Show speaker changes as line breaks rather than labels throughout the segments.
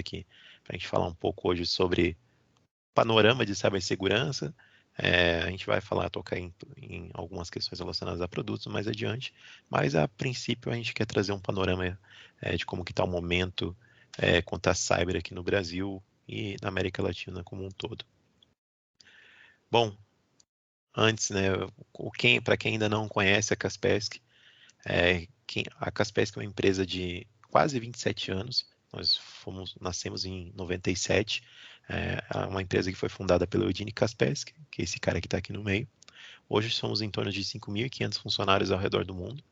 aqui para a gente falar um pouco hoje sobre panorama de cibersegurança. A gente vai tocar em algumas questões relacionadas a produtos mais adiante, mas a princípio a gente quer trazer um panorama de como que está o momento quanto a cyber aqui no Brasil e na América Latina como um todo. Bom, antes, né, para quem ainda não conhece a Kaspersky, a Kaspersky é uma empresa de quase 27 anos, nós nascemos em 97, uma empresa que foi fundada pelo Eugene Kaspersky, que é esse cara que está aqui no meio. Hoje somos em torno de 5.500 funcionários ao redor do mundo.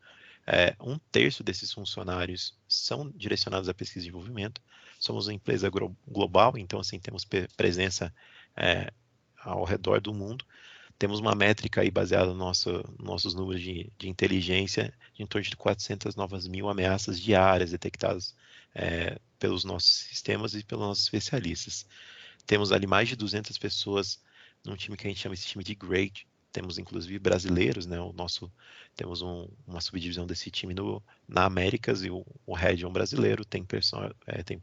Um terço desses funcionários são direcionados à pesquisa e desenvolvimento. Somos uma empresa global, então assim, temos presença ao redor do mundo. Temos uma métrica aí baseada nos nossos números de inteligência, de em torno de 400 novas mil ameaças diárias detectadas pelos nossos sistemas e pelos nossos especialistas. Temos ali mais de 200 pessoas num time que a gente chama esse time de Great. Temos inclusive brasileiros, né? Temos uma subdivisão desse time na Américas e o head é um brasileiro. Tem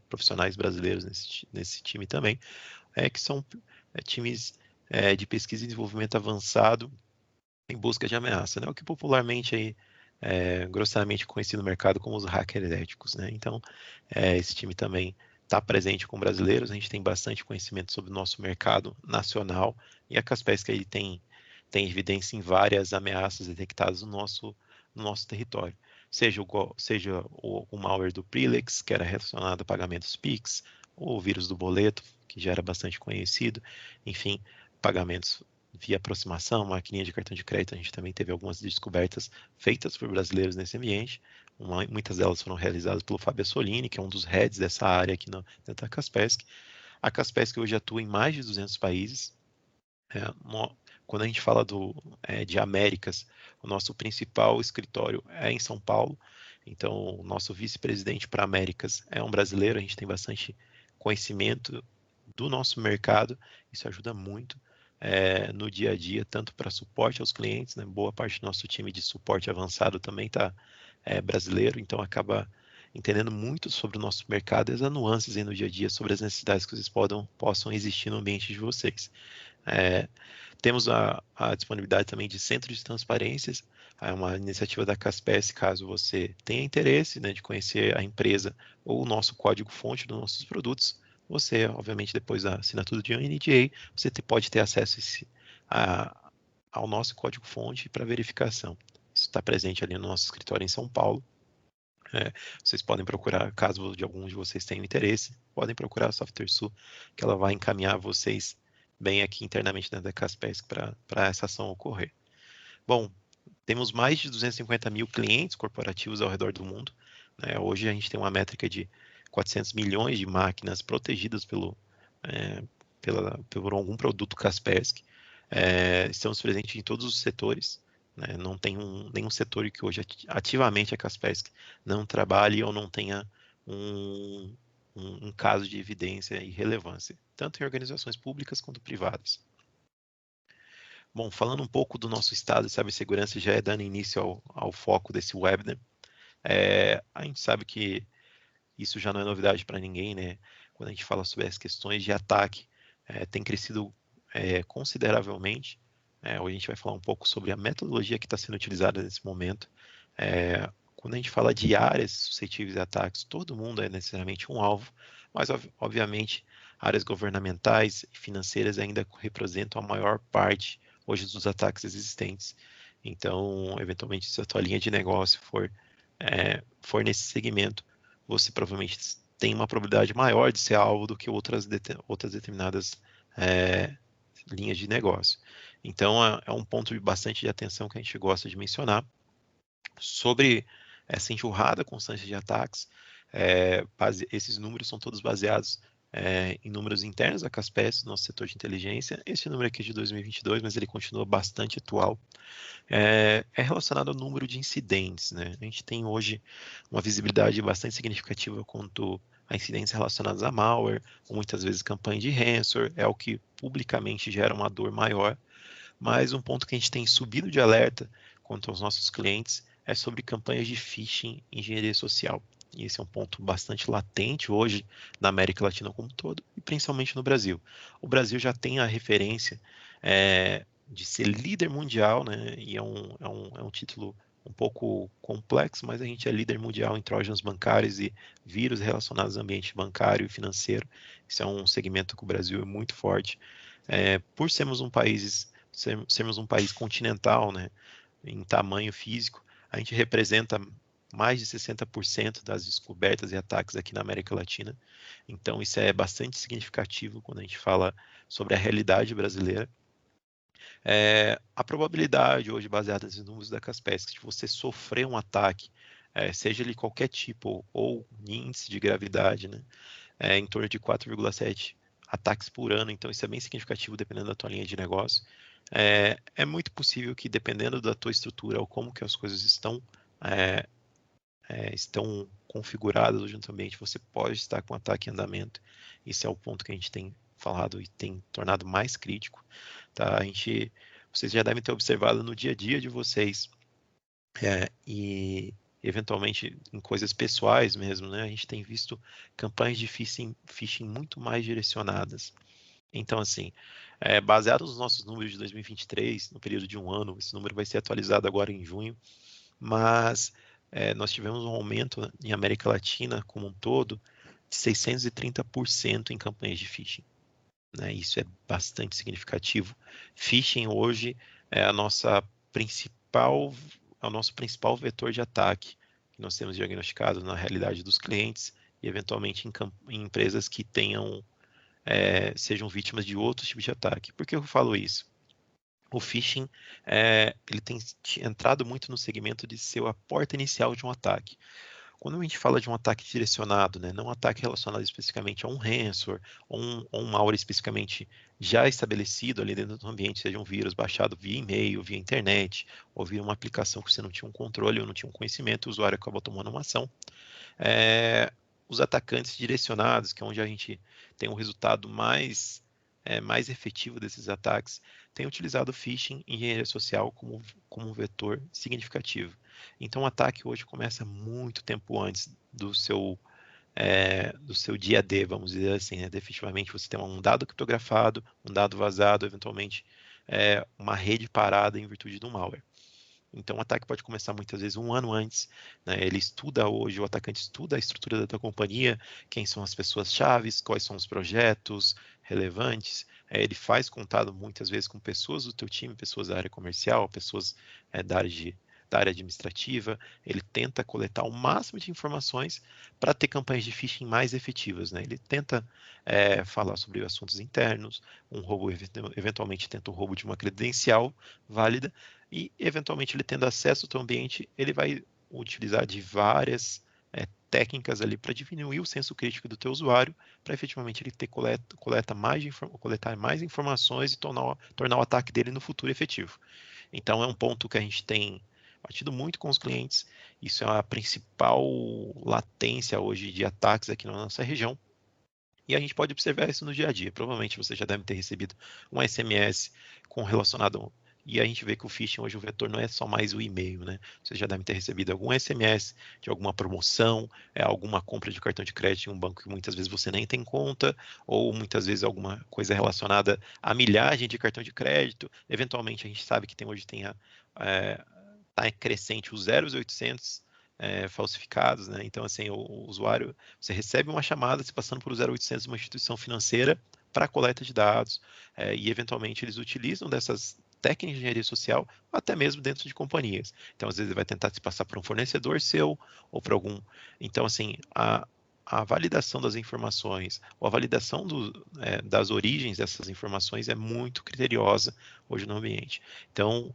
profissionais brasileiros nesse time também, que são times de pesquisa e desenvolvimento avançado em busca de ameaça, né? O que popularmente aí, grosseiramente conhecido no mercado como os hackers éticos, né? Então, esse time também está presente com brasileiros, a gente tem bastante conhecimento sobre o nosso mercado nacional e a Kaspersky aí tem evidência em várias ameaças detectadas no nosso território. Seja o malware do Prelex, que era relacionado a pagamentos PIX, ou o vírus do boleto, que já era bastante conhecido, enfim, pagamentos via aproximação, maquininha de cartão de crédito, a gente também teve algumas descobertas feitas por brasileiros nesse ambiente. Muitas delas foram realizadas pelo Fábio Assolini, que é um dos heads dessa área aqui dentro da Kaspersky. A Kaspersky hoje atua em mais de 200 países. Quando a gente fala de Américas, o nosso principal escritório é em São Paulo. Então, o nosso vice-presidente para Américas é um brasileiro. A gente tem bastante conhecimento do nosso mercado. Isso ajuda muito no dia a dia, tanto para suporte aos clientes, né? Boa parte do nosso time de suporte avançado também está brasileiro, então acaba entendendo muito sobre o nosso mercado e as nuances aí no dia a dia sobre as necessidades que vocês possam existir no ambiente de vocês. Temos a disponibilidade também de centros de transparências, é uma iniciativa da Kaspersky, caso você tenha interesse, né, de conhecer a empresa ou o nosso código-fonte dos nossos produtos. Você, obviamente, depois da assinatura de um NDA, você pode ter acesso ao nosso código-fonte para verificação. Isso está presente ali no nosso escritório em São Paulo. Vocês podem procurar, caso de algum de vocês tenham interesse, podem procurar a SoftwareSul, que ela vai encaminhar vocês bem aqui internamente dentro da Kaspersky para essa ação ocorrer. Bom, temos mais de 250 mil clientes corporativos ao redor do mundo. Né? Hoje a gente tem uma métrica de 400 milhões de máquinas protegidas por algum produto Kaspersky. Estamos presentes em todos os setores. Né? Não tem nenhum setor que hoje ativamente a Kaspersky não trabalhe ou não tenha um caso de evidência e relevância, tanto em organizações públicas quanto privadas. Bom, falando um pouco do nosso estado de cibersegurança, já dando início ao foco desse webinar, a gente sabe que isso já não é novidade para ninguém, né? Quando a gente fala sobre as questões de ataque, tem crescido consideravelmente. Hoje a gente vai falar um pouco sobre a metodologia que está sendo utilizada nesse momento. Quando a gente fala de áreas suscetíveis a ataques, todo mundo é necessariamente um alvo, mas obviamente áreas governamentais e financeiras ainda representam a maior parte hoje dos ataques existentes. Então, eventualmente, se a tua linha de negócio for nesse segmento, você provavelmente tem uma probabilidade maior de ser alvo do que outras determinadas linhas de negócio. Então, é um ponto bastante de atenção que a gente gosta de mencionar. Sobre essa enxurrada constante de ataques, esses números são todos baseados em números internos da Kaspersky, nosso setor de inteligência. Esse número aqui é de 2022, mas ele continua bastante atual. É relacionado ao número de incidentes, né? A gente tem hoje uma visibilidade bastante significativa quanto a incidentes relacionados a malware, ou muitas vezes campanha de ransomware, é o que publicamente gera uma dor maior. Mas um ponto que a gente tem subido de alerta quanto aos nossos clientes é sobre campanhas de phishing e engenharia social. e esse é um ponto bastante latente hoje na América Latina como um todo, e principalmente no Brasil. O Brasil já tem a referência de ser líder mundial, né? E é um título um pouco complexo, mas a gente é líder mundial em trójanos bancários e vírus relacionados ao ambiente bancário e financeiro. Isso é um segmento que o Brasil é muito forte. Por sermos sermos um país continental, né? Em tamanho físico, a gente representa mais de 60% das descobertas e ataques aqui na América Latina. Então, isso é bastante significativo quando a gente fala sobre a realidade brasileira. A probabilidade hoje, baseada nos números da Kaspersky, de você sofrer um ataque, seja ele qualquer tipo ou índice de gravidade, né, em torno de 4,7 ataques por ano. Então, isso é bem significativo dependendo da tua linha de negócio. É muito possível que, dependendo da tua estrutura ou como que as coisas estão configuradas hoje no ambiente, você pode estar com ataque em andamento. Esse é o ponto que a gente tem falado e tem tornado mais crítico. Tá? Vocês já devem ter observado no dia a dia de vocês e eventualmente em coisas pessoais mesmo, né? A gente tem visto campanhas de phishing muito mais direcionadas. Então, assim, baseado nos nossos números de 2023, no período de um ano, esse número vai ser atualizado agora em junho, mas nós tivemos um aumento em América Latina como um todo de 630% em campanhas de phishing. Né? Isso é bastante significativo. Phishing hoje é é o nosso principal vetor de ataque que nós temos diagnosticado na realidade dos clientes e eventualmente em empresas que sejam vítimas de outros tipos de ataque. Por que eu falo isso? O phishing ele tem entrado muito no segmento de ser a porta inicial de um ataque. Quando a gente fala de um ataque direcionado, né, não um ataque relacionado especificamente a um ransomware ou um malware especificamente já estabelecido ali dentro do ambiente, seja um vírus baixado via e-mail, via internet, ou via uma aplicação que você não tinha um controle ou não tinha um conhecimento, o usuário acabou tomando uma ação. Os atacantes direcionados, que é onde a gente tem um resultado mais efetivo desses ataques, tem utilizado o phishing e engenharia social como um vetor significativo. Então, o ataque hoje começa muito tempo antes do seu dia D, vamos dizer assim, né? Definitivamente você tem um dado criptografado, um dado vazado, eventualmente uma rede parada em virtude de um malware. Então, o ataque pode começar muitas vezes um ano antes, né? Ele estuda hoje, o atacante estuda a estrutura da tua companhia, quem são as pessoas-chave, quais são os projetos relevantes. Ele faz contato muitas vezes com pessoas do teu time, pessoas da área comercial, pessoas da área administrativa. Ele tenta coletar o máximo de informações para ter campanhas de phishing mais efetivas, né? Ele tenta falar sobre assuntos internos, um roubo, eventualmente tenta o roubo de uma credencial válida, e eventualmente ele tendo acesso ao teu ambiente, ele vai utilizar de várias técnicas ali para diminuir o senso crítico do teu usuário, para efetivamente ele coletar mais informações e tornar o ataque dele no futuro efetivo. Então é um ponto que a gente tem batido muito com os clientes. Isso é a principal latência hoje de ataques aqui na nossa região. E a gente pode observar isso no dia a dia. Provavelmente você já deve ter recebido um SMS relacionado. E a gente vê que o phishing hoje, o vetor não é só mais o e-mail, né? Você já deve ter recebido algum SMS de alguma promoção, alguma compra de cartão de crédito em um banco que muitas vezes você nem tem conta, ou muitas vezes alguma coisa relacionada à milhagem de cartão de crédito. Eventualmente a gente sabe que hoje tá crescente os 0800 falsificados, né? Então, assim, o usuário, você recebe uma chamada se passando por 0800 de uma instituição financeira para coleta de dados, e eventualmente eles utilizam dessas técnicas de engenharia social até mesmo dentro de companhias. Então, às vezes, ele vai tentar se passar por um fornecedor seu ou por algum. Então, assim, a validação das informações, ou a validação das origens dessas informações é muito criteriosa hoje no ambiente. Então,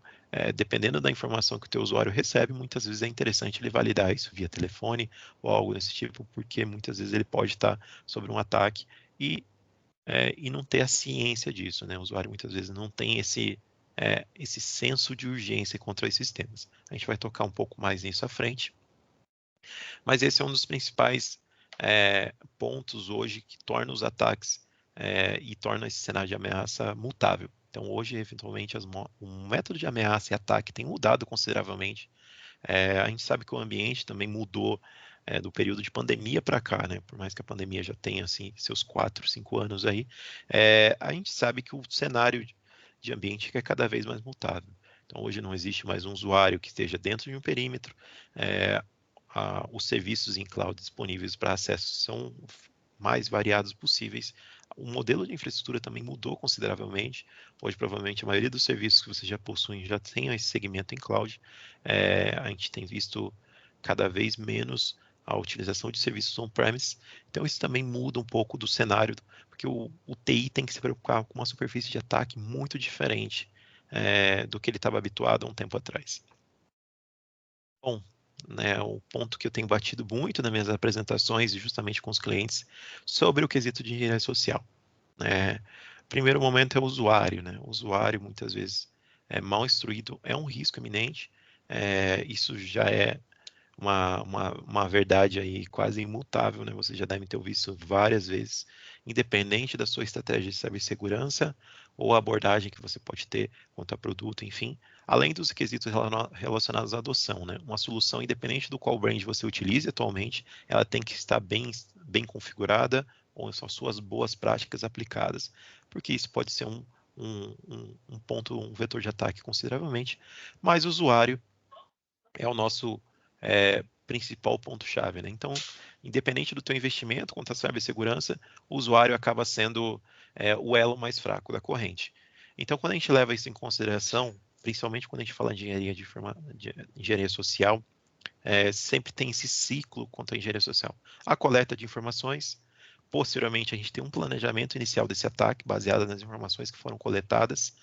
dependendo da informação que o teu usuário recebe, muitas vezes é interessante ele validar isso via telefone ou algo desse tipo, porque muitas vezes ele pode estar sobre um ataque e não ter a ciência disso, né? O usuário muitas vezes não tem esse senso de urgência contra esses temas. A gente vai tocar um pouco mais nisso à frente, mas esse é um dos principais pontos hoje que torna os ataques e torna esse cenário de ameaça mutável. Então, hoje, eventualmente, o método de ameaça e ataque tem mudado consideravelmente. A gente sabe que o ambiente também mudou do período de pandemia para cá, né? Por mais que a pandemia já tenha assim, seus 4, 5 anos aí, a gente sabe que o cenário de ambiente é cada vez mais mutável. Então, hoje não existe mais um usuário que esteja dentro de um perímetro. Os serviços em cloud disponíveis para acesso são mais variados possíveis. O modelo de infraestrutura também mudou consideravelmente. Hoje, provavelmente, a maioria dos serviços que vocês já possuem já tem esse segmento em cloud. A gente tem visto cada vez menos a utilização de serviços on-premise. Então, isso também muda um pouco do cenário, porque o TI tem que se preocupar com uma superfície de ataque muito diferente do que ele estava habituado há um tempo atrás. Bom, né, o ponto que eu tenho batido muito nas minhas apresentações, justamente com os clientes, sobre o quesito de engenharia social. Primeiro momento é o usuário, né? O usuário, muitas vezes, mal instruído, é um risco eminente. Isso já é uma verdade aí quase imutável, né? Você já deve ter visto várias vezes, independente da sua estratégia de cibersegurança ou a abordagem que você pode ter quanto a produto, enfim, além dos requisitos relacionados à adoção, né? Uma solução, independente do qual brand você utilize atualmente, ela tem que estar bem configurada ou são suas boas práticas aplicadas, porque isso pode ser um ponto, um vetor de ataque consideravelmente mais usuário é o nosso principal ponto-chave, né? Então, independente do teu investimento quanto à cibersegurança, o usuário acaba sendo o elo mais fraco da corrente. Então, quando a gente leva isso em consideração, principalmente quando a gente fala de engenharia social, sempre tem esse ciclo quanto à engenharia social. A coleta de informações, posteriormente a gente tem um planejamento inicial desse ataque, baseado nas informações que foram coletadas.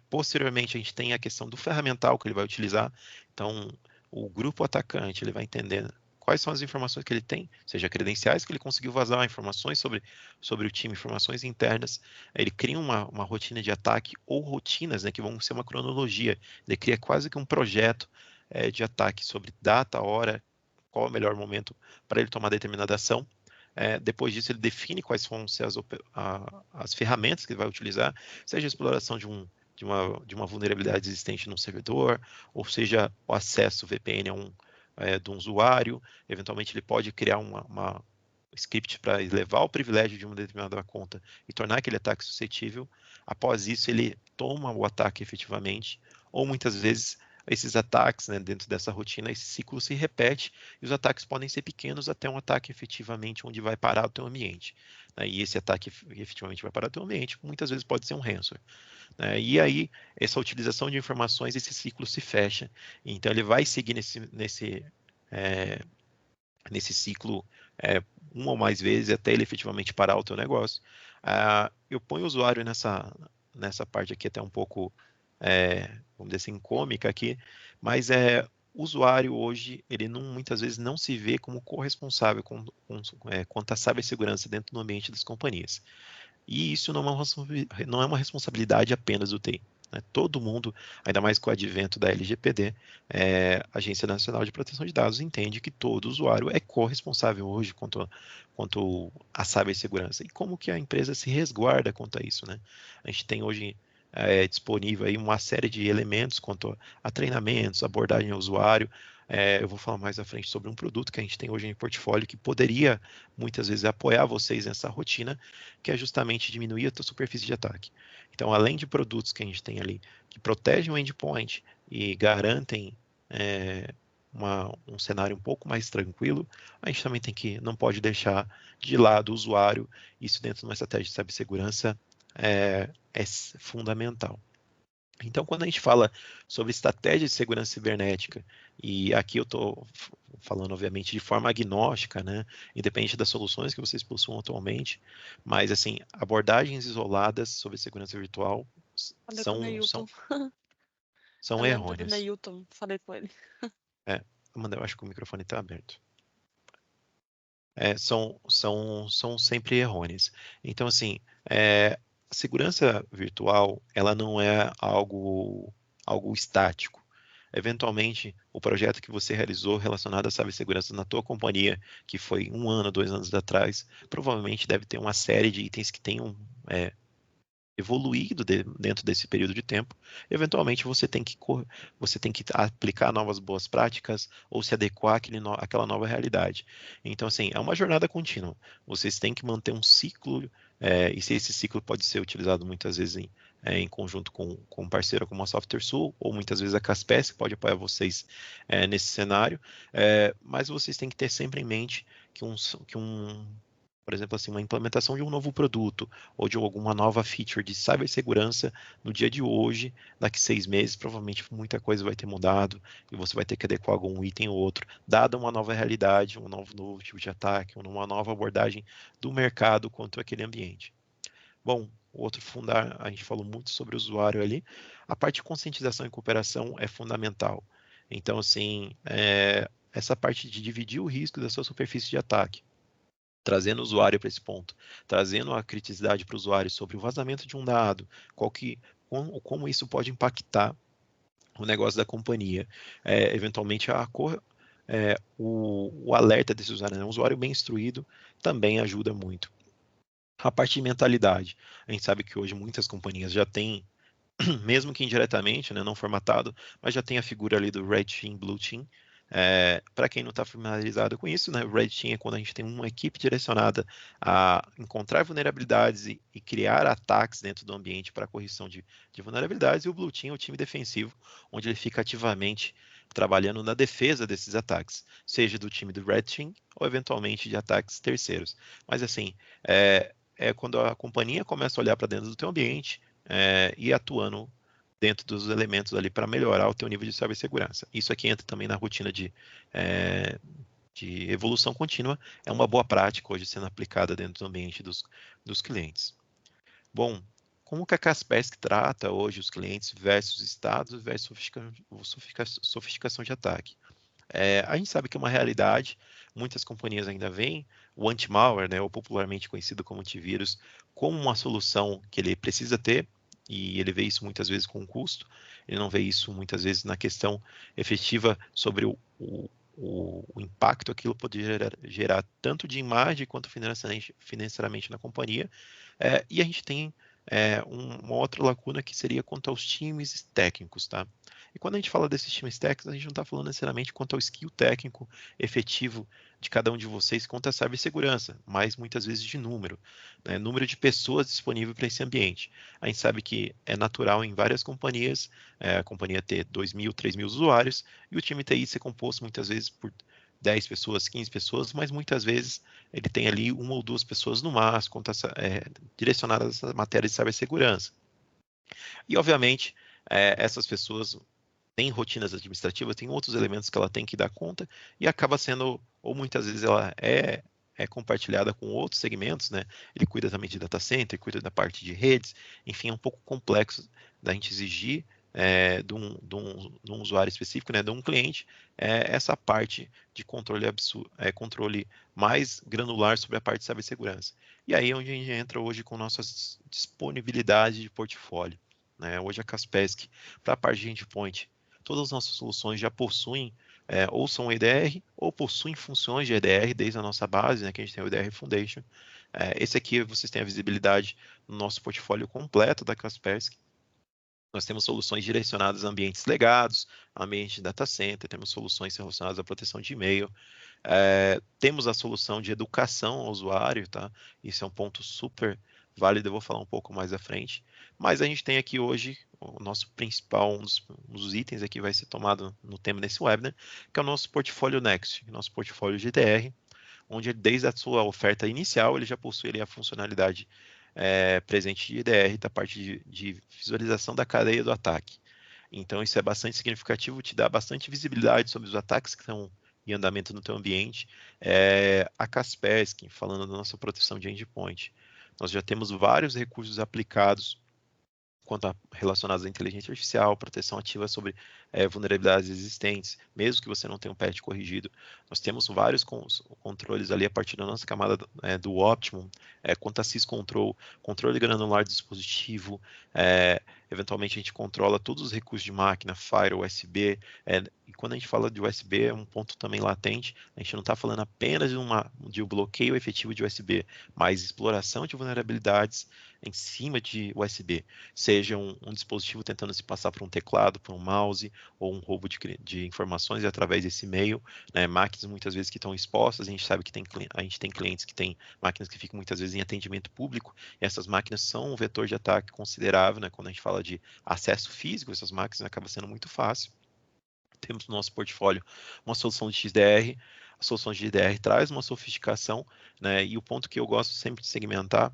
Posteriormente a gente tem a questão do ferramental que ele vai utilizar. Então, o grupo atacante ele vai entender quais são as informações que ele tem, seja credenciais que ele conseguiu vazar, informações sobre o time, informações internas. Ele cria uma rotina de ataque ou rotinas, né, que vão ser uma cronologia. Ele cria quase que um projeto de ataque sobre data, hora, qual é o melhor momento para ele tomar determinada ação. Depois disso, ele define quais vão ser as ferramentas que ele vai utilizar, seja a exploração de uma vulnerabilidade existente no servidor, ou seja, o acesso VPN de um usuário. Eventualmente, ele pode criar uma script para levar o privilégio de uma determinada conta e tornar aquele ataque suscetível. Após isso, ele toma o ataque efetivamente, ou muitas vezes esses ataques, né, dentro dessa rotina, esse ciclo se repete e os ataques podem ser pequenos até um ataque efetivamente onde vai parar o teu ambiente. Né, e esse ataque efetivamente vai parar o teu ambiente, muitas vezes pode ser um ransomware. Né, e aí, essa utilização de informações, esse ciclo se fecha. Então, ele vai seguir nesse ciclo uma ou mais vezes até ele efetivamente parar o teu negócio. Eu ponho o usuário nessa parte aqui até um pouco, vamos dizer assim, cômica aqui, mas o usuário hoje, ele muitas vezes não se vê como corresponsável quanto à cibersegurança dentro do ambiente das companhias. E isso não é uma responsabilidade apenas do TI. Né? Todo mundo, ainda mais com o advento da LGPD, Agência Nacional de Proteção de Dados, entende que todo usuário é corresponsável hoje quanto à cibersegurança. E como que a empresa se resguarda quanto a isso? Né? A gente tem hoje disponível aí uma série de elementos quanto a treinamentos, abordagem ao usuário. Eu vou falar mais à frente sobre um produto que a gente tem hoje em portfólio que poderia muitas vezes apoiar vocês nessa rotina, que é justamente diminuir a tua superfície de ataque. Então, além de produtos que a gente tem ali que protegem o endpoint e garantem um cenário um pouco mais tranquilo, a gente também não pode deixar de lado o usuário. Isso dentro de uma estratégia de cibersegurança é fundamental. Então, quando a gente fala sobre estratégia de segurança cibernética, e aqui eu estou falando, obviamente, de forma agnóstica, né? Independente das soluções que vocês possuam atualmente, mas, assim, abordagens isoladas sobre segurança virtual
Falei com o Neilton.
são
Eu lembro do
errôneas.
Neilton, falei com ele.
Amanda, eu acho que o microfone está aberto. São sempre errôneas. Então, assim, a segurança virtual, ela não é algo estático. Eventualmente, o projeto que você realizou relacionado à cibersegurança na tua companhia, que foi 1 ano, 2 anos atrás, provavelmente deve ter uma série de itens que tenham evoluído dentro desse período de tempo, eventualmente você tem que aplicar novas boas práticas ou se adequar àquela nova realidade. Então, assim, é uma jornada contínua. Vocês têm que manter um ciclo, e se esse ciclo pode ser utilizado muitas vezes em conjunto com um parceiro como a SoftwareSul, ou muitas vezes a Caspes, que pode apoiar vocês nesse cenário, mas vocês têm que ter sempre em mente que por exemplo, assim, uma implementação de um novo produto ou de alguma nova feature de cibersegurança no dia de hoje, daqui 6 meses, provavelmente muita coisa vai ter mudado e você vai ter que adequar algum item ou outro, dada uma nova realidade, um novo tipo de ataque, uma nova abordagem do mercado contra aquele ambiente. Bom, o outro fundar, a gente falou muito sobre o usuário ali, a parte de conscientização e cooperação é fundamental. Então, assim, essa parte de dividir o risco da sua superfície de ataque, trazendo o usuário para esse ponto, trazendo a criticidade para o usuário sobre o vazamento de um dado, como isso pode impactar o negócio da companhia. Eventualmente, o alerta desse usuário, né? Um usuário bem instruído também ajuda muito. A parte de mentalidade. A gente sabe que hoje muitas companhias já têm, mesmo que indiretamente, né, não formatado, mas já tem a figura ali do Red Team, Blue Team. Para quem não está familiarizado com isso, né, Red Team é quando a gente tem uma equipe direcionada a encontrar vulnerabilidades e criar ataques dentro do ambiente para correção de vulnerabilidades, e o Blue Team é o time defensivo, onde ele fica ativamente trabalhando na defesa desses ataques, seja do time do Red Team ou eventualmente de ataques terceiros. Mas assim, é quando a companhia começa a olhar para dentro do teu ambiente e atuando dentro dos elementos ali para melhorar o teu nível de cibersegurança. Isso aqui entra também na rotina de evolução contínua, é uma boa prática hoje sendo aplicada dentro do ambiente dos clientes. Bom, como que a Kaspersky trata hoje os clientes versus estados versus sofisticação de ataque? A gente sabe que é uma realidade, muitas companhias ainda veem o anti-malware, né, ou popularmente conhecido como antivírus, como uma solução que ele precisa ter, e ele vê isso muitas vezes com custo, ele não vê isso muitas vezes na questão efetiva sobre o impacto que aquilo pode gerar tanto de imagem quanto financeiramente na companhia. E a gente tem uma outra lacuna que seria quanto aos times técnicos, tá? E quando a gente fala desses times técnicos, a gente não está falando necessariamente quanto ao skill técnico efetivo de cada um de vocês quanto à cibersegurança, mas muitas vezes de número, né? Número de pessoas disponíveis para esse ambiente. A gente sabe que é natural em várias companhias, a companhia ter 2.000, 3.000 usuários, e o time TI ser composto muitas vezes por 10 pessoas, 15 pessoas, mas muitas vezes ele tem ali uma ou duas pessoas no máximo direcionadas a matéria de cibersegurança. E, obviamente, essas pessoas têm rotinas administrativas, tem outros elementos que ela tem que dar conta e acaba sendo, ou muitas vezes ela é compartilhada com outros segmentos, né? Ele cuida também de data center, cuida da parte de redes, enfim, é um pouco complexo da gente exigir de um usuário específico, né, de um cliente, essa parte de controle mais granular sobre a parte de cibersegurança. E aí é onde a gente entra hoje com nossas disponibilidades de portfólio. Né? Hoje a Kaspersky, para a parte de endpoint, todas as nossas soluções já possuem ou são EDR ou possuem funções de EDR desde a nossa base, né, que a gente tem o EDR Foundation. Esse aqui vocês têm a visibilidade no nosso portfólio completo da Kaspersky. Nós temos soluções direcionadas a ambientes legados, ambiente de data center, temos soluções relacionadas à proteção de e-mail, temos a solução de educação ao usuário, tá? Isso é um ponto super válido, eu vou falar um pouco mais à frente. Mas a gente tem aqui hoje o nosso principal, um dos itens aqui vai ser tomado no tema desse webinar, que é o nosso portfólio Next, nosso portfólio GDR, onde desde a sua oferta inicial ele já possui ali a funcionalidade presente de EDR, da parte de visualização da cadeia do ataque. Então isso é bastante significativo, te dá bastante visibilidade sobre os ataques que estão em andamento no teu ambiente. A Kaspersky, falando da nossa proteção de endpoint, nós já temos vários recursos aplicados relacionados à inteligência artificial, proteção ativa sobre vulnerabilidades existentes, mesmo que você não tenha um patch corrigido. Nós temos vários controles ali a partir da nossa camada do Optimum, quanto a syscontrol, controle granular do dispositivo, eventualmente a gente controla todos os recursos de máquina, Fire, USB, e quando a gente fala de USB é um ponto também latente, a gente não está falando apenas de um bloqueio efetivo de USB, mas exploração de vulnerabilidades em cima de USB, seja um dispositivo tentando se passar por um teclado, por um mouse, ou um roubo de informações através desse e-mail, né? Máquinas muitas vezes que estão expostas, a gente sabe que a gente tem clientes que têm máquinas que ficam muitas vezes em atendimento público, e essas máquinas são um vetor de ataque considerável, né? Quando a gente fala de acesso físico, essas máquinas acaba sendo muito fácil. Temos no nosso portfólio uma solução de XDR, a solução de XDR traz uma sofisticação, né? E o ponto que eu gosto sempre de segmentar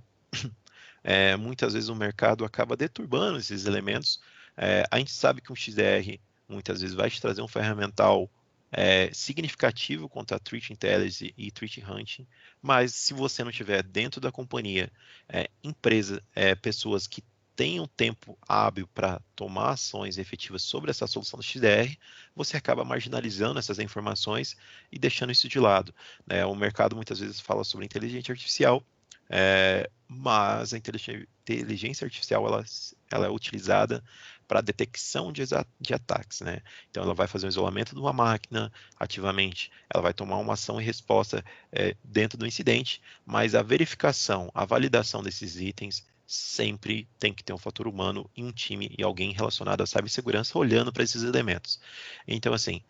muitas vezes o mercado acaba deturbando esses elementos. A gente sabe que um XDR muitas vezes vai te trazer um ferramental significativo contra Threat Intelligence e Threat Hunting, mas se você não tiver dentro da companhia pessoas que tenham tempo hábil para tomar ações efetivas sobre essa solução do XDR, você acaba marginalizando essas informações e deixando isso de lado. O mercado muitas vezes fala sobre inteligência artificial, mas a inteligência artificial ela é utilizada para detecção de ataques, né? Então ela vai fazer o isolamento de uma máquina ativamente, ela vai tomar uma ação e resposta dentro do incidente, mas a verificação, a validação desses itens sempre tem que ter um fator humano em um time e alguém relacionado à cibersegurança olhando para esses elementos. Então assim,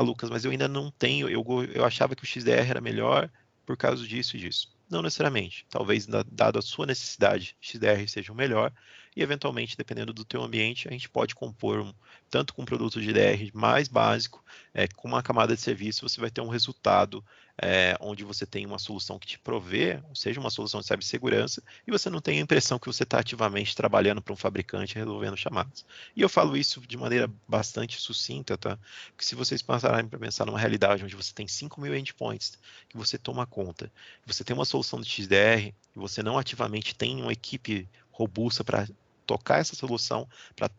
Lucas, mas eu ainda não tenho, eu achava que o XDR era melhor por causa disso e disso. Não necessariamente. Talvez, dado a sua necessidade, XDR seja o melhor e, eventualmente, dependendo do teu ambiente, a gente pode compor tanto com um produto de DR mais básico, com uma camada de serviço, você vai ter um resultado onde você tem uma solução que te provê, ou seja, uma solução de cibersegurança, e você não tem a impressão que você está ativamente trabalhando para um fabricante resolvendo chamadas. E eu falo isso de maneira bastante sucinta, tá? Porque se vocês passarem para pensar numa realidade onde você tem 5.000 endpoints que você toma conta, você tem uma solução de XDR e você não ativamente tem uma equipe robusta para tocar essa solução, para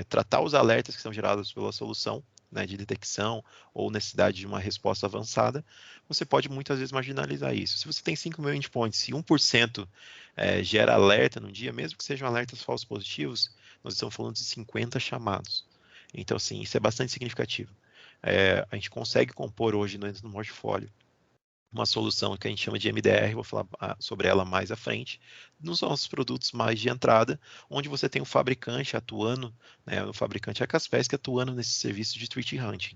tratar os alertas que são gerados pela solução, né, de detecção ou necessidade de uma resposta avançada, você pode muitas vezes marginalizar isso. Se você tem 5.000 endpoints e 1% gera alerta no dia, mesmo que sejam alertas falsos positivos, nós estamos falando de 50 chamados. Então, assim, isso é bastante significativo. A gente consegue compor hoje no portfólio uma solução que a gente chama de MDR, vou falar sobre ela mais à frente, nos nossos produtos mais de entrada, onde você tem o fabricante atuando, né, o fabricante é a Kaspersky atuando nesse serviço de Threat Hunting.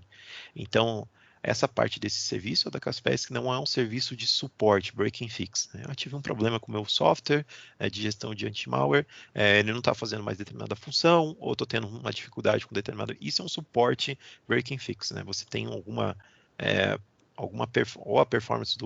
Então, essa parte desse serviço da Kaspersky não é um serviço de suporte, break and fix. Né? Eu tive um problema com o meu software de gestão de anti-malware, ele não está fazendo mais determinada função, ou estou tendo uma dificuldade com determinado... Isso é um suporte break and fix. Né? Você tem ou a performance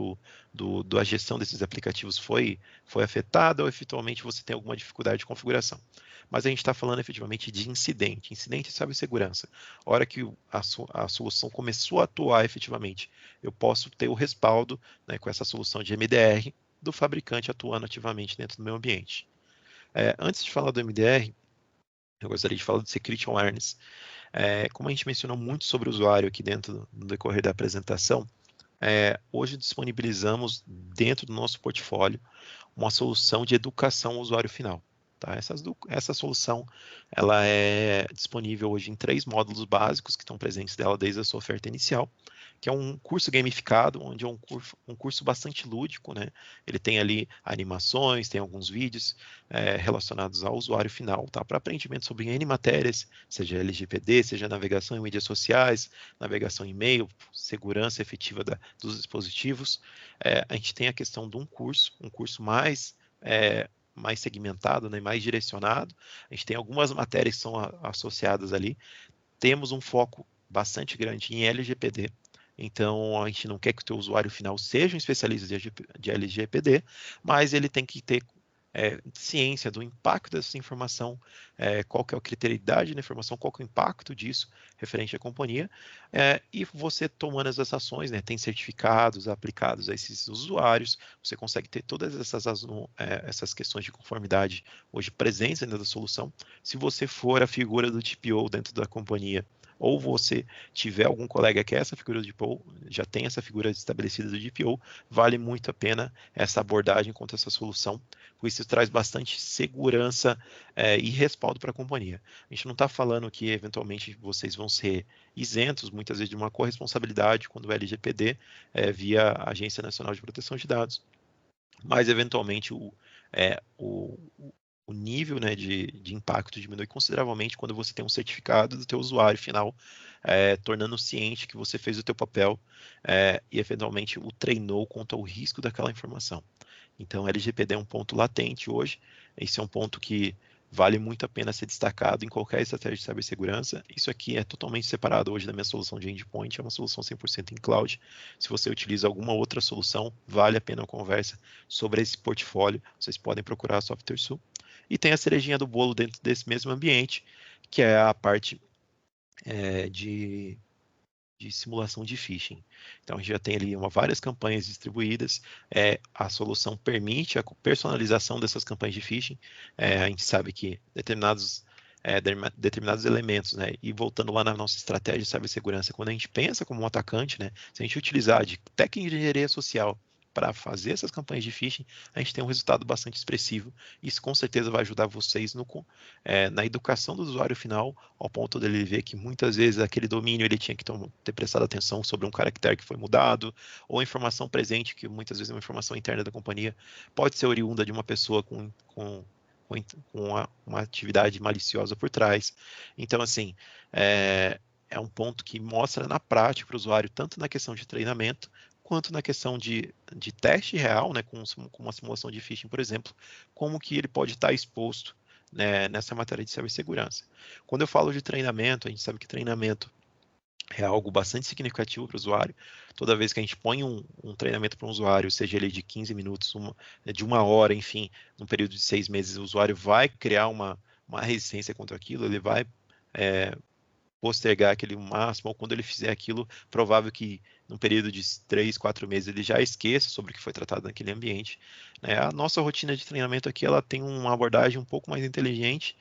da gestão desses aplicativos foi afetada, ou efetualmente você tem alguma dificuldade de configuração. Mas a gente está falando efetivamente de incidente. Incidente é cibersegurança. A hora que a solução começou a atuar efetivamente, eu posso ter o respaldo, né, com essa solução de MDR do fabricante atuando ativamente dentro do meu ambiente. Antes de falar do MDR, eu gostaria de falar do Security Awareness. Como a gente mencionou muito sobre o usuário aqui dentro no decorrer da apresentação, hoje disponibilizamos dentro do nosso portfólio uma solução de educação ao usuário final. Tá? Essa solução ela é disponível hoje em 3 módulos básicos que estão presentes dela desde a sua oferta inicial, que é um curso gamificado, onde é um curso bastante lúdico, né? Ele tem ali animações, tem alguns vídeos relacionados ao usuário final, tá? Para aprendimento sobre N matérias, seja LGPD, seja navegação em mídias sociais, navegação em e-mail, segurança efetiva dos dispositivos. A gente tem a questão de um curso mais segmentado, né, mais direcionado. A gente tem algumas matérias que são associadas ali. Temos um foco bastante grande em LGPD. Então, a gente não quer que o teu usuário final seja um especialista de LGPD, mas ele tem que ter ciência do impacto dessa informação, qual que é a criteriosidade da informação, qual que é o impacto disso referente à companhia, e você tomando essas ações, né, tem certificados aplicados a esses usuários, você consegue ter todas essas questões de conformidade hoje presentes dentro da solução. Se você for a figura do TPO dentro da companhia, ou você tiver algum colega que é essa figura do DPO, já tem essa figura estabelecida do DPO, vale muito a pena essa abordagem quanto a essa solução, pois isso traz bastante segurança e respaldo para a companhia. A gente não está falando que eventualmente vocês vão ser isentos, muitas vezes, de uma corresponsabilidade quando o LGPD via a Agência Nacional de Proteção de Dados, mas eventualmente o nível, né, de impacto diminui consideravelmente quando você tem um certificado do teu usuário final, tornando ciente que você fez o teu papel e eventualmente o treinou quanto ao risco daquela informação. Então, LGPD é um ponto latente hoje, esse é um ponto que vale muito a pena ser destacado em qualquer estratégia de cibersegurança. Isso aqui é totalmente separado hoje da minha solução de endpoint, é uma solução 100% em cloud. Se você utiliza alguma outra solução, vale a pena uma conversa sobre esse portfólio. Vocês podem procurar a SoftwareSul. E tem a cerejinha do bolo dentro desse mesmo ambiente, que é a parte de simulação de phishing. Então, a gente já tem ali várias campanhas distribuídas, a solução permite a personalização dessas campanhas de phishing, a gente sabe que determinados elementos, né, e voltando lá na nossa estratégia de cibersegurança, quando a gente pensa como um atacante, né, se a gente utilizar de técnica de engenharia social para fazer essas campanhas de phishing, a gente tem um resultado bastante expressivo. Isso com certeza vai ajudar vocês na educação do usuário final, ao ponto dele ver que muitas vezes aquele domínio ele tinha que ter prestado atenção sobre um caractere que foi mudado, ou a informação presente, que muitas vezes é uma informação interna da companhia, pode ser oriunda de uma pessoa com uma atividade maliciosa por trás. Então, assim, é um ponto que mostra na prática para o usuário, tanto na questão de treinamento, quanto na questão de teste real, né, com uma simulação de phishing, por exemplo, como que ele pode estar exposto, né, nessa matéria de cibersegurança. Quando eu falo de treinamento, a gente sabe que treinamento é algo bastante significativo para o usuário. Toda vez que a gente põe um treinamento para um usuário, seja ele de 15 minutos, de 1 hora, enfim, num período de 6 meses, o usuário vai criar uma resistência contra aquilo, ele vai postergar aquele máximo, ou quando ele fizer aquilo, provável que num período de 3, 4 meses ele já esqueça sobre o que foi tratado naquele ambiente. A nossa rotina de treinamento aqui, ela tem uma abordagem um pouco mais inteligente.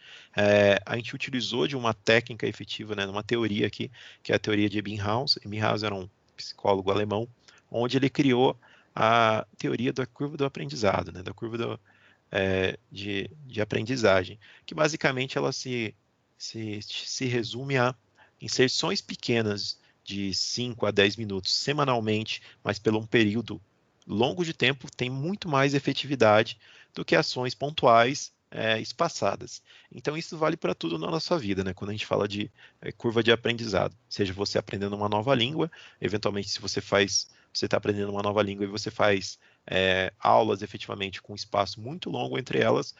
A gente utilizou de uma técnica efetiva, né, uma teoria aqui, que é a teoria de Ebbinghaus. Ebbinghaus era um psicólogo alemão, onde ele criou a teoria da curva do aprendizado, né, da curva de aprendizagem, que basicamente ela se resume a inserções pequenas de 5 a 10 minutos semanalmente, mas pelo um período longo de tempo, tem muito mais efetividade do que ações pontuais espaçadas. Então, isso vale para tudo na nossa vida, né? Quando a gente fala de curva de aprendizado, seja você aprendendo uma nova língua, eventualmente, se você está aprendendo uma nova língua e você faz aulas efetivamente com um espaço muito longo entre elas,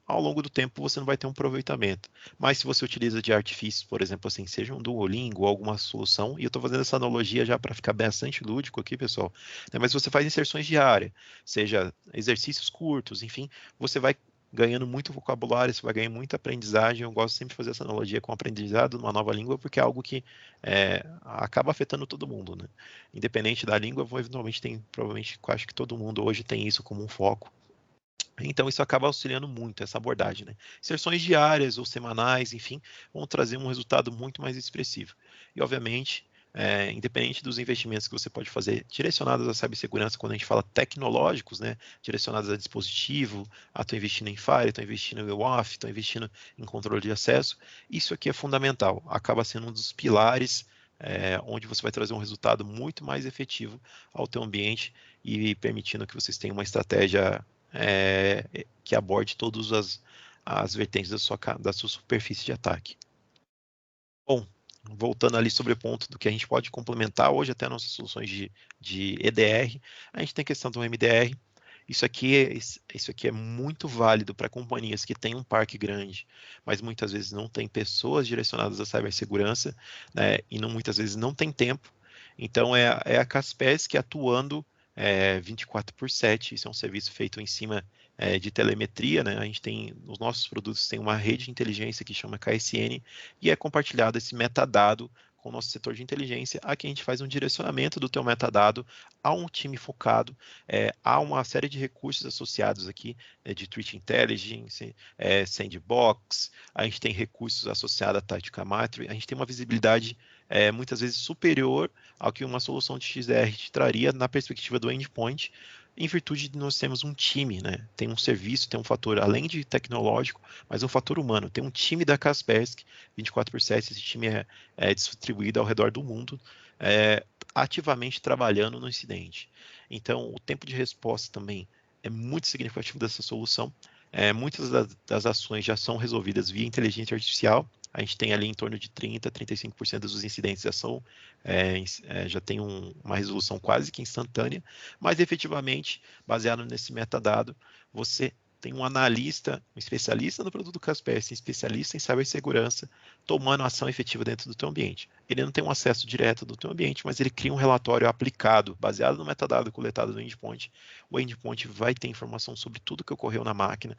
ao longo do tempo você não vai ter um aproveitamento. Mas se você utiliza de artifícios, por exemplo, assim, seja um Duolingo ou alguma solução, e eu estou fazendo essa analogia já para ficar bastante lúdico aqui, pessoal, né? Mas você faz inserções diárias, seja exercícios curtos, enfim, você vai ganhando muito vocabulário, você vai ganhando muita aprendizagem. Eu gosto sempre de fazer essa analogia com o aprendizado numa nova língua, porque é algo que acaba afetando todo mundo, né? Independente da língua, eventualmente provavelmente, acho que todo mundo hoje tem isso como um foco. Então, isso acaba auxiliando muito essa abordagem, né? Inserções diárias ou semanais, enfim, vão trazer um resultado muito mais expressivo. E, obviamente, independente dos investimentos que você pode fazer direcionados à cibersegurança, quando a gente fala tecnológicos, né? Direcionados a dispositivo, estou investindo em Fire, estou investindo em WAF, estou investindo em controle de acesso, isso aqui é fundamental, acaba sendo um dos pilares onde você vai trazer um resultado muito mais efetivo ao teu ambiente e permitindo que vocês tenham uma estratégia que aborde todas as vertentes da sua superfície de ataque. Bom, voltando ali sobre o ponto do que a gente pode complementar hoje até nossas soluções de EDR, a gente tem a questão do MDR. Isso aqui é muito válido para companhias que têm um parque grande, mas muitas vezes não tem pessoas direcionadas à cibersegurança, né, e muitas vezes não tem tempo. Então, é a Kaspersky atuando 24/7. Isso é um serviço feito em cima de telemetria, né? A gente tem, os nossos produtos têm uma rede de inteligência que chama KSN, e é compartilhado esse metadado com o nosso setor de inteligência, aqui a gente faz um direcionamento do teu metadado a um time focado, há uma série de recursos associados aqui, de Threat Intelligence, Sandbox, a gente tem recursos associados a Tactical Matrix, a gente tem uma visibilidade muitas vezes superior ao que uma solução de XDR te traria na perspectiva do endpoint, em virtude de nós termos um time, né? Tem um serviço, tem um fator, além de tecnológico, mas um fator humano. Tem um time da Kaspersky, 24/7, esse time é distribuído ao redor do mundo, ativamente trabalhando no incidente. Então, o tempo de resposta também é muito significativo dessa solução. Muitas das ações já são resolvidas via inteligência artificial. A gente tem ali em torno de 30%, 35% dos incidentes já tem uma resolução quase que instantânea, mas efetivamente, baseado nesse metadado, você tem um analista, um especialista no produto Kaspersky, um especialista em cibersegurança, tomando ação efetiva dentro do teu ambiente. Ele não tem um acesso direto do teu ambiente, mas ele cria um relatório aplicado, baseado no metadado coletado do endpoint. O endpoint vai ter informação sobre tudo que ocorreu na máquina,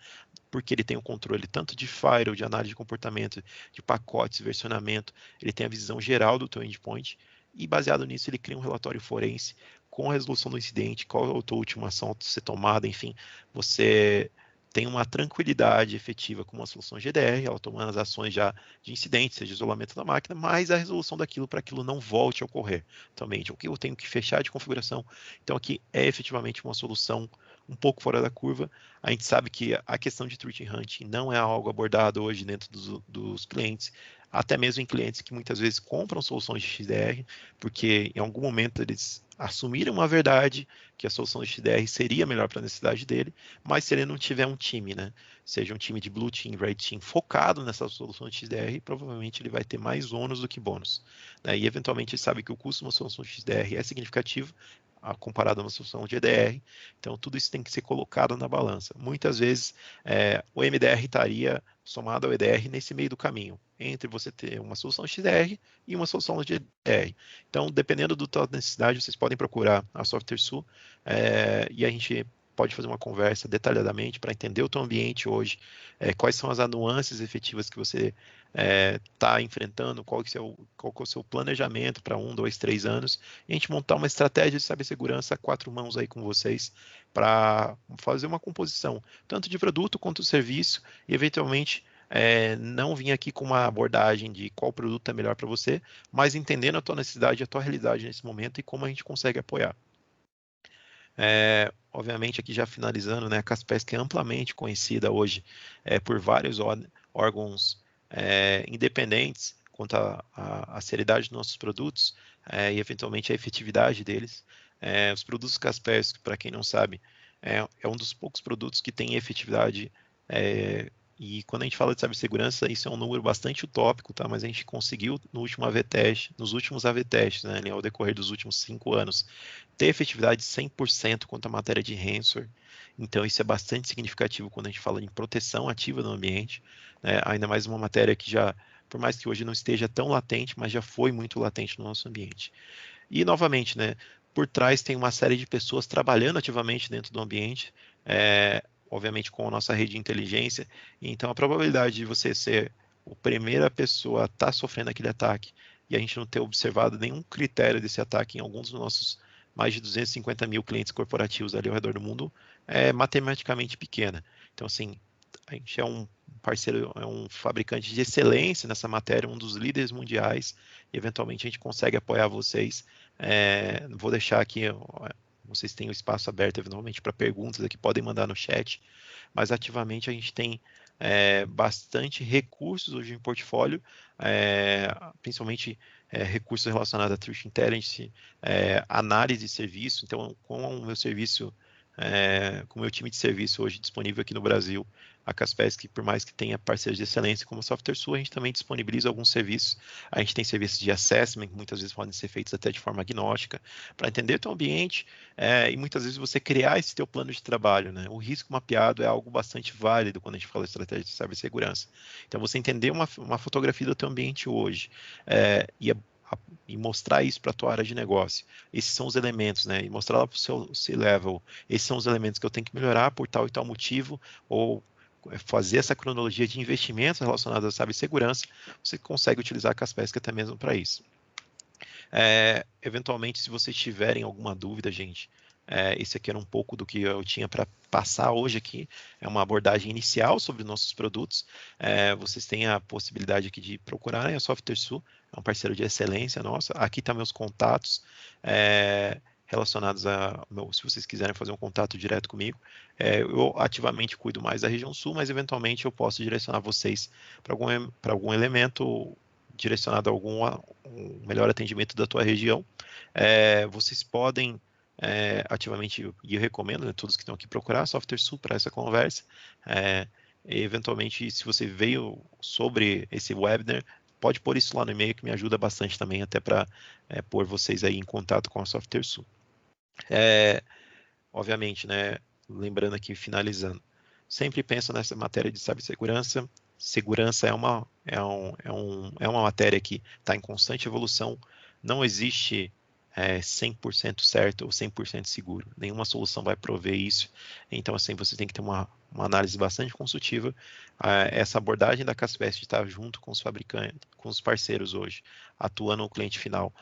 porque ele tem o controle tanto de firewall, de análise de comportamento, de pacotes, versionamento, ele tem a visão geral do teu endpoint, e baseado nisso ele cria um relatório forense com a resolução do incidente, qual é a tua última ação a ser tomada, enfim, você tem uma tranquilidade efetiva com uma solução GDR, ela tomando as ações já de incidente, seja isolamento da máquina, mas a resolução daquilo para aquilo não volte a ocorrer também. O que eu tenho que fechar de configuração. Então aqui é efetivamente uma solução um pouco fora da curva. A gente sabe que a questão de threat hunting não é algo abordado hoje dentro dos clientes, até mesmo em clientes que muitas vezes compram soluções de XDR, porque em algum momento eles assumiram uma verdade que a solução de XDR seria melhor para a necessidade dele, mas se ele não tiver um time, né, seja um time de Blue Team, Red Team focado nessa solução de XDR, provavelmente ele vai ter mais ônus do que bônus, né? E eventualmente ele sabe que o custo de uma solução de XDR é significativo, comparado a uma solução de EDR, então tudo isso tem que ser colocado na balança. Muitas vezes o MDR estaria somado ao EDR nesse meio do caminho, entre você ter uma solução XDR e uma solução de EDR. Então, dependendo da tua necessidade, vocês podem procurar a SoftwareSul e a gente pode fazer uma conversa detalhadamente para entender o teu ambiente hoje, quais são as nuances efetivas que você está enfrentando, qual que é o seu planejamento para 1, 2, 3 anos, e a gente montar uma estratégia de cibersegurança a 4 mãos aí com vocês para fazer uma composição, tanto de produto quanto de serviço, e eventualmente não vir aqui com uma abordagem de qual produto é melhor para você, mas entendendo a tua necessidade, a tua realidade nesse momento e como a gente consegue apoiar. Obviamente, aqui já finalizando, né, a Kaspersky é amplamente conhecida hoje por vários órgãos independentes quanto à seriedade dos nossos produtos e, eventualmente, a efetividade deles. Os produtos Kaspersky, para quem não sabe, é um dos poucos produtos que tem efetividade e quando a gente fala de cibersegurança, isso é um número bastante utópico, tá? Mas a gente conseguiu nos últimos AV testes, né, ao decorrer dos últimos 5 anos, ter efetividade de 100% quanto à matéria de ransomware. Então, isso é bastante significativo quando a gente fala em proteção ativa do ambiente, né? Ainda mais uma matéria que já, por mais que hoje não esteja tão latente, mas já foi muito latente no nosso ambiente. E, novamente, né, por trás tem uma série de pessoas trabalhando ativamente dentro do ambiente, obviamente com a nossa rede de inteligência. Então, a probabilidade de você ser a primeira pessoa a estar sofrendo aquele ataque e a gente não ter observado nenhum critério desse ataque em alguns dos nossos mais de 250 mil clientes corporativos ali ao redor do mundo é matematicamente pequena. Então, assim, a gente é um parceiro, é um fabricante de excelência nessa matéria, um dos líderes mundiais, e eventualmente a gente consegue apoiar vocês. Vou deixar aqui, vocês têm o espaço aberto eventualmente para perguntas aqui, podem mandar no chat, mas ativamente a gente tem bastante recursos hoje em portfólio, principalmente recursos relacionados a Threat Intelligence, análise de serviço. Então, com o meu serviço, com o meu time de serviço hoje disponível aqui no Brasil, a Kaspersky, por mais que tenha parceiros de excelência como a SoftwareSul, a gente também disponibiliza alguns serviços. A gente tem serviços de assessment, que muitas vezes podem ser feitos até de forma agnóstica, para entender o teu ambiente e muitas vezes você criar esse teu plano de trabalho, né? O risco mapeado é algo bastante válido quando a gente fala de estratégia de cibersegurança. Então, você entender uma fotografia do teu ambiente hoje e mostrar isso para a tua área de negócio. Esses são os elementos, né? E mostrar lá para o seu C-level. Esses são os elementos que eu tenho que melhorar por tal e tal motivo, ou fazer essa cronologia de investimentos relacionados à cibersegurança, você consegue utilizar a Kaspersky até mesmo para isso. Eventualmente, se vocês tiverem alguma dúvida, gente, esse aqui era um pouco do que eu tinha para passar hoje aqui. É uma abordagem inicial sobre nossos produtos. Vocês têm a possibilidade aqui de procurarem a SoftwareSul, é um parceiro de excelência nossa. Aqui estão meus contatos relacionados se vocês quiserem fazer um contato direto comigo. Eu ativamente cuido mais da região sul, mas eventualmente eu posso direcionar vocês para algum elemento direcionado a um melhor atendimento da tua região. Vocês podem ativamente, e eu recomendo, né, todos que estão aqui, procurar a SoftwareSul para essa conversa. E eventualmente, se você veio sobre esse webinar, pode pôr isso lá no e-mail, que me ajuda bastante também, até para pôr vocês aí em contato com a SoftwareSul. Obviamente, né, lembrando aqui, finalizando, sempre penso nessa matéria de cibersegurança. Segurança é uma matéria que está em constante evolução. Não existe 100% certo ou 100% seguro. Nenhuma solução vai prover isso. Então, assim, você tem que ter uma análise bastante consultiva. Essa abordagem da Caspest de estar junto com os fabricantes, com os parceiros hoje, atuando no cliente final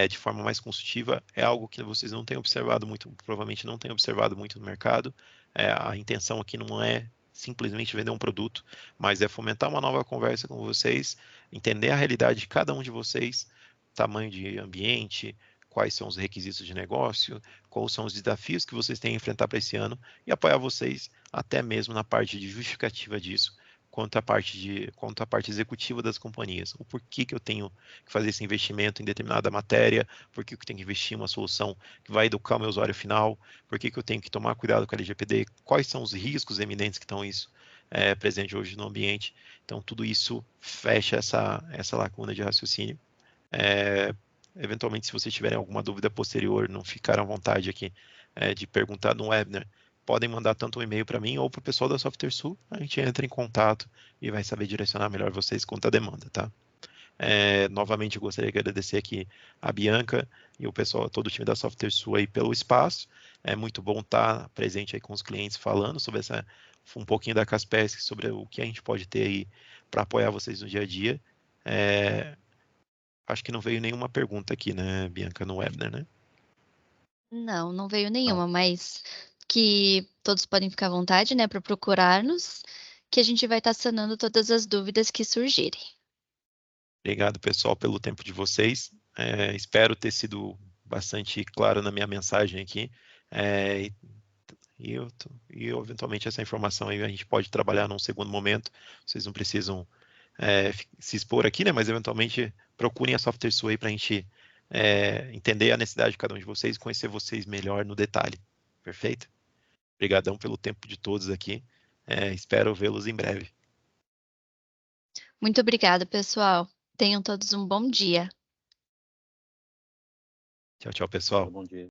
de forma mais consultiva, é algo que vocês não têm observado muito, provavelmente não têm observado muito no mercado. A intenção aqui não é simplesmente vender um produto, mas é fomentar uma nova conversa com vocês, entender a realidade de cada um de vocês, tamanho de ambiente, quais são os requisitos de negócio, quais são os desafios que vocês têm a enfrentar para esse ano e apoiar vocês até mesmo na parte de justificativa disso, quanto à parte executiva das companhias. O porquê que eu tenho que fazer esse investimento em determinada matéria, por que eu tenho que investir em uma solução que vai educar o meu usuário final, por que eu tenho que tomar cuidado com a LGPD, quais são os riscos eminentes que estão presente hoje no ambiente. Então, tudo isso fecha essa lacuna de raciocínio. Eventualmente, se vocês tiverem alguma dúvida posterior, não ficaram à vontade aqui de perguntar no webinar, podem mandar tanto um e-mail para mim ou para o pessoal da SoftwareSul, a gente entra em contato e vai saber direcionar melhor vocês quanto à demanda, tá? Novamente, eu gostaria de agradecer aqui a Bianca e o pessoal, todo o time da SoftwareSul aí pelo espaço. É muito bom estar presente aí com os clientes falando sobre um pouquinho da Caspesc, sobre o que a gente pode ter aí para apoiar vocês no dia a dia. Acho que não veio nenhuma pergunta aqui, né, Bianca, no webinar, né?
Não veio nenhuma, mas que todos podem ficar à vontade, né, para procurar-nos, que a gente vai estar sanando todas as dúvidas que surgirem.
Obrigado, pessoal, pelo tempo de vocês. Espero ter sido bastante claro na minha mensagem aqui. E eventualmente essa informação aí a gente pode trabalhar num segundo momento. Vocês não precisam se expor aqui, né? Mas eventualmente procurem a SoftwareSul aí para a gente entender a necessidade de cada um de vocês e conhecer vocês melhor no detalhe. Perfeito? Obrigadão pelo tempo de todos aqui. Espero vê-los em breve.
Muito obrigada, pessoal. Tenham todos um bom dia.
Tchau, tchau, pessoal.
Bom dia.